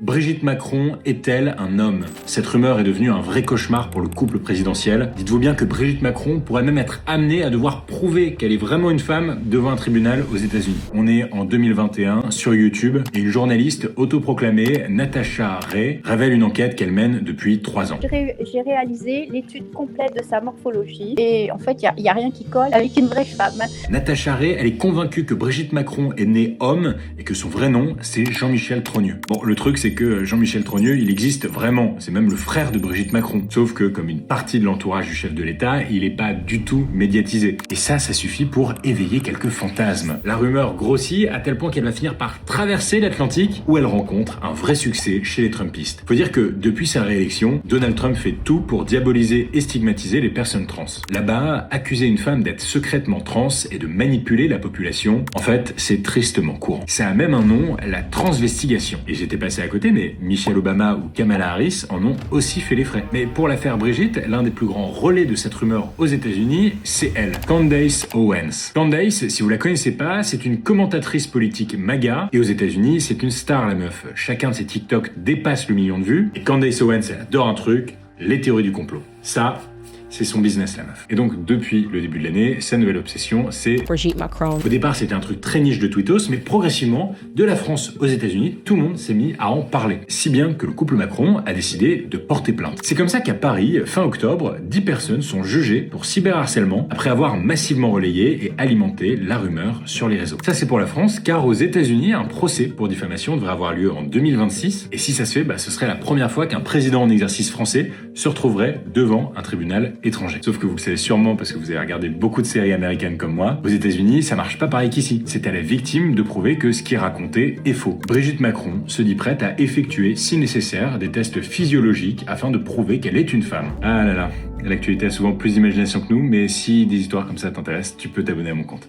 Brigitte Macron est-elle un homme? Cette rumeur est devenue un vrai cauchemar pour le couple présidentiel. Dites-vous bien que Brigitte Macron pourrait même être amenée à devoir prouver qu'elle est vraiment une femme devant un tribunal aux États-Unis. On est en 2021 sur YouTube et une journaliste autoproclamée, Natacha Ray, révèle une enquête qu'elle mène depuis 3 ans. J'ai réalisé l'étude complète de sa morphologie et en fait, il n'y a rien qui colle avec une vraie femme. Natacha Ray, elle est convaincue que Brigitte Macron est née homme et que son vrai nom, c'est Jean-Michel Trogneux. Bon, le truc, c'est que Jean-Michel Trogneux, il existe vraiment. C'est même le frère de Brigitte Macron. Sauf que, comme une partie de l'entourage du chef de l'État, il est pas du tout médiatisé. Et ça suffit pour éveiller quelques fantasmes. La rumeur grossit à tel point qu'elle va finir par traverser l'Atlantique où elle rencontre un vrai succès chez les Trumpistes. Faut dire que, depuis sa réélection, Donald Trump fait tout pour diaboliser et stigmatiser les personnes trans. Là-bas, accuser une femme d'être secrètement trans et de manipuler la population, en fait, c'est tristement courant. Ça a même un nom, la transvestigation. Et j'étais passé à côté, mais Michelle Obama ou Kamala Harris en ont aussi fait les frais. Mais pour l'affaire Brigitte, l'un des plus grands relais de cette rumeur aux États-Unis, c'est elle, Candace Owens. Candace, si vous la connaissez pas, c'est une commentatrice politique MAGA, et aux États-Unis, c'est une star la meuf. Chacun de ses TikTok dépasse le million de vues, et Candace Owens, elle adore un truc, les théories du complot. Ça, c'est son business, la meuf. Et donc, depuis le début de l'année, sa nouvelle obsession, c'est Brigitte Macron. Au départ, c'était un truc très niche de Twittos, mais progressivement, de la France aux États-Unis, tout le monde s'est mis à en parler. Si bien que le couple Macron a décidé de porter plainte. C'est comme ça qu'à Paris, fin octobre, 10 personnes sont jugées pour cyberharcèlement après avoir massivement relayé et alimenté la rumeur sur les réseaux. Ça, c'est pour la France, car aux États-Unis, un procès pour diffamation devrait avoir lieu en 2026. Et si ça se fait, ce serait la première fois qu'un président en exercice français se retrouverait devant un tribunal étranger. Sauf que vous le savez sûrement parce que vous avez regardé beaucoup de séries américaines comme moi, aux États-Unis, ça marche pas pareil qu'ici. C'est à la victime de prouver que ce qui est raconté est faux. Brigitte Macron se dit prête à effectuer, si nécessaire, des tests physiologiques afin de prouver qu'elle est une femme. Ah là là, l'actualité a souvent plus d'imagination que nous, mais si des histoires comme ça t'intéressent, tu peux t'abonner à mon compte.